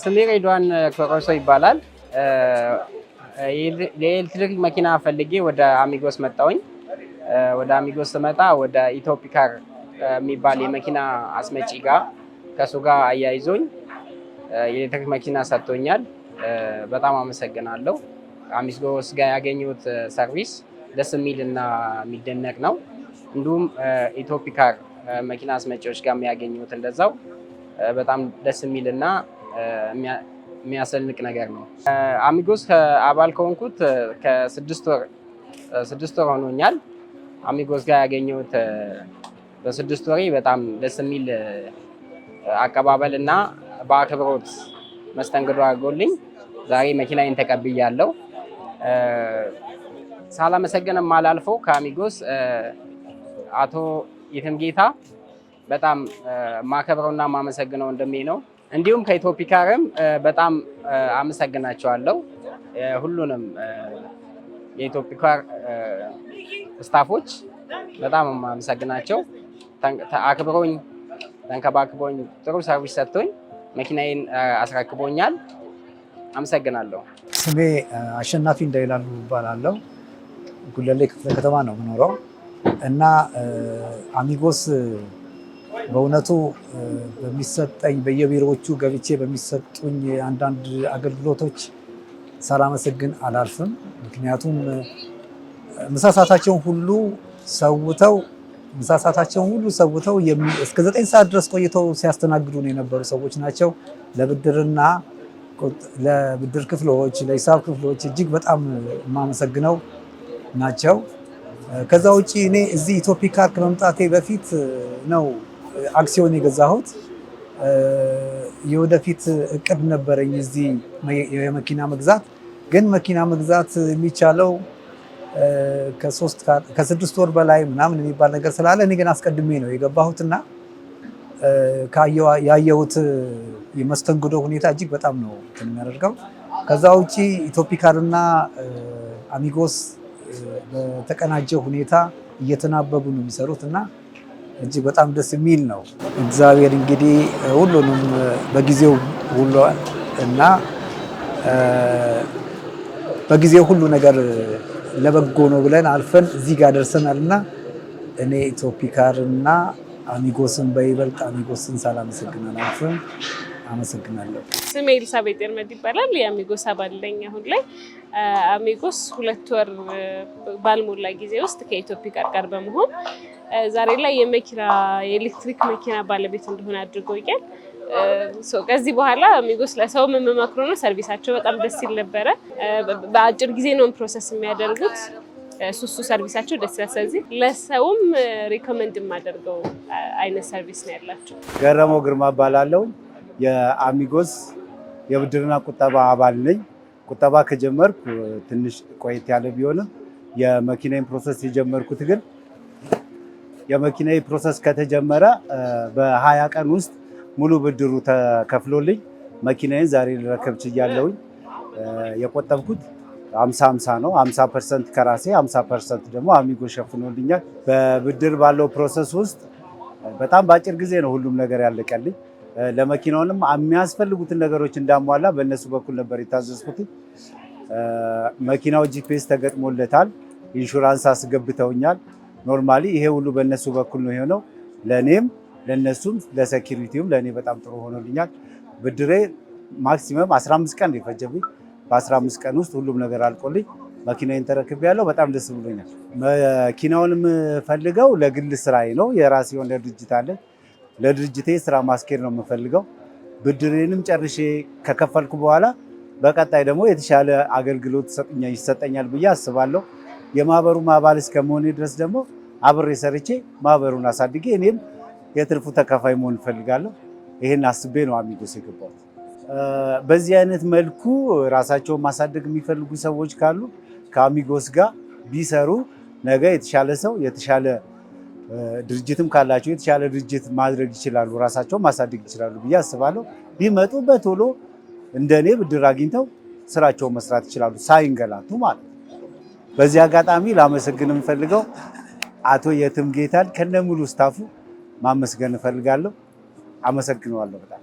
ስሜ ሬድዋን ኮሮሶ ይባላል። የኤሌክትሪክ መኪና ፈልጌ ወደ አሚጎስ መጣሁኝ። ወደ አሚጎስ ስመጣ ወደ ኢትዮፒካር የሚባል የመኪና አስመጪ ጋር ከሱ ጋር አያይዞኝ የኤሌክትሪክ መኪና ሰጥቶኛል። በጣም አመሰግናለሁ። አሚጎስ ጋር ያገኘሁት ሰርቪስ ደስ የሚል እና የሚደነቅ ነው። እንዲሁም ኢትዮፒካር መኪና አስመጪዎች ጋር የሚያገኙት እንደዛው በጣም ደስ የሚል እና የሚያሰንቅ ነገር ነው። አሚጎስ አባል ከሆንኩት ከ6 ወር ሆኖኛል። አሚጎስ ጋር ያገኘሁት በ6 ወሬ በጣም ደስ የሚል አቀባበል እና በአክብሮት መስተንግዶ አድርጎልኝ ዛሬ መኪናዬን ተቀብያለሁ። ሳላመሰግንም አላልፈው ከአሚጎስ አቶ የትምጌታ በጣም ማከብረውና ማመሰግነው እንደሜ ነው። እንዲሁም ከኢትዮፒካርም በጣም አመሰግናቸዋለሁ። ሁሉንም የኢትዮፒካር ስታፎች በጣም አመሰግናቸው። አክብሮኝ ተንከባክቦኝ ጥሩ ሰርቪስ ሰጥቶኝ መኪናዬን አስረክቦኛል። አመሰግናለሁ። ስሜ አሸናፊ እንዳይላሉ እባላለሁ። ጉለሌ ክፍለ ከተማ ነው የምኖረው እና አሚጎስ በእውነቱ በሚሰጠኝ በየቢሮዎቹ ገብቼ በሚሰጡኝ አንዳንድ አገልግሎቶች ሳላመሰግን አላልፍም። ምክንያቱም ምሳሳታቸውን ሁሉ ሰውተው እስከ 9 ሰዓት ድረስ ቆይተው ሲያስተናግዱን የነበሩ ሰዎች ናቸው። ለብድር ክፍሎች፣ ለሂሳብ ክፍሎች እጅግ በጣም የማመሰግነው ናቸው። ከዛ ውጭ እኔ እዚህ ኢትዮፒካር ከመምጣቴ በፊት ነው አክሲዮን የገዛሁት። የወደፊት እቅድ ነበረኝ እዚህ የመኪና መግዛት። ግን መኪና መግዛት የሚቻለው ከ6 ወር በላይ ምናምን የሚባል ነገር ስላለ እኔ ግን አስቀድሜ ነው የገባሁትና ያየሁት የመስተንግዶ ሁኔታ እጅግ በጣም ነው የሚያደርገው። ከዛ ውጭ ኢትዮፒካርና አሚጎስ በተቀናጀ ሁኔታ እየተናበቡ ነው የሚሰሩት እና እጅግ በጣም ደስ የሚል ነው። እግዚአብሔር እንግዲህ ሁሉንም በጊዜው ሁሉ እና በጊዜው ሁሉ ነገር ለበጎ ነው ብለን አልፈን እዚህ ጋር ደርሰናል እና እኔ ኢትዮፒካርና አሚጎስን በይበልጥ አሚጎስን ሳላመሰግን አላልፍም። አመሰግናለሁ። ስሜ ኤልሳቤጥ ኤርመድ ይባላል። የአሚጎስ አባል ነኝ። አሁን ላይ አሚጎስ 2 ወር ባልሞላ ጊዜ ውስጥ ከኢትዮፒካር ጋር በመሆን ዛሬ ላይ የኤሌክትሪክ መኪና ባለቤት እንደሆነ አድርጎኛል። ከዚህ በኋላ አሚጎስ ለሰው የምመክረው ነው። ሰርቪሳቸው በጣም ደስ ይል ነበረ። በአጭር ጊዜ ነው ፕሮሰስ የሚያደርጉት። ሱሱ ሰርቪሳቸው ደስ ይላል። ስለዚህ ለሰውም ሪኮመንድ የማደርገው አይነት ሰርቪስ ነው ያላቸው። ገረመው ግርማ እባላለሁ። የአሚጎስ የብድርና ቁጠባ አባል ነኝ። ቁጠባ ከጀመርኩ ትንሽ ቆየት ያለ ቢሆንም የመኪናዬን ፕሮሰስ የጀመርኩት ግን የመኪናዬ ፕሮሰስ ከተጀመረ በ20 ቀን ውስጥ ሙሉ ብድሩ ተከፍሎልኝ መኪናዬን ዛሬ ልረከብ ችያለሁኝ። የቆጠብኩት 50-50 ነው። 50% ከራሴ 50% ደግሞ አሚጎስ ሸፍኖልኛል። በብድር ባለው ፕሮሰስ ውስጥ በጣም በአጭር ጊዜ ነው ሁሉም ነገር ያለቀልኝ። ለመኪናውንም የሚያስፈልጉትን ነገሮች እንዳሟላ በእነሱ በኩል ነበር የታዘዝኩት። መኪናው ጂፒኤስ ተገጥሞለታል። ኢንሹራንስ አስገብተውኛል። ኖርማሊ ይሄ ሁሉ በእነሱ በኩል ነው የሆነው። ለእኔም ለእነሱም ለሴኪሪቲውም ለእኔ በጣም ጥሩ ሆኖልኛል። ብድሬ ማክሲመም 15 ቀን የፈጀብኝ በ15 ቀን ውስጥ ሁሉም ነገር አልቆልኝ መኪናዬን ተረክቤያለሁ። በጣም ደስ ብሎኛል። መኪናውን የምፈልገው ለግል ስራዬ ነው። የራሴ የሆነ ድርጅት አለ። ለድርጅቴ ስራ ማስኬድ ነው የምፈልገው። ብድሬንም ጨርሼ ከከፈልኩ በኋላ በቀጣይ ደግሞ የተሻለ አገልግሎት ይሰጠኛል ብዬ አስባለሁ። የማህበሩ አባል እስከመሆኔ ድረስ ደግሞ አብሬ ሰርቼ ማህበሩን አሳድጌ እኔም የትርፉ ተካፋይ መሆን እፈልጋለሁ። ይሄን አስቤ ነው አሚጎስ የገባሁት። በዚህ አይነት መልኩ ራሳቸውን ማሳደግ የሚፈልጉ ሰዎች ካሉ ከአሚጎስ ጋር ቢሰሩ ነገ የተሻለ ሰው የተሻለ ድርጅትም ካላቸው የተሻለ ድርጅት ማድረግ ይችላሉ፣ ራሳቸውን ማሳደግ ይችላሉ ብዬ አስባለሁ። ቢመጡ በቶሎ እንደኔ ብድር አግኝተው ስራቸውን መስራት ይችላሉ ሳይንገላቱ ማለት ነው። በዚህ አጋጣሚ ላመሰግን የምፈልገው አቶ የትምጌታን ከነሙሉ ስታፉ ማመስገን እፈልጋለሁ። አመሰግነዋለሁ በጣም።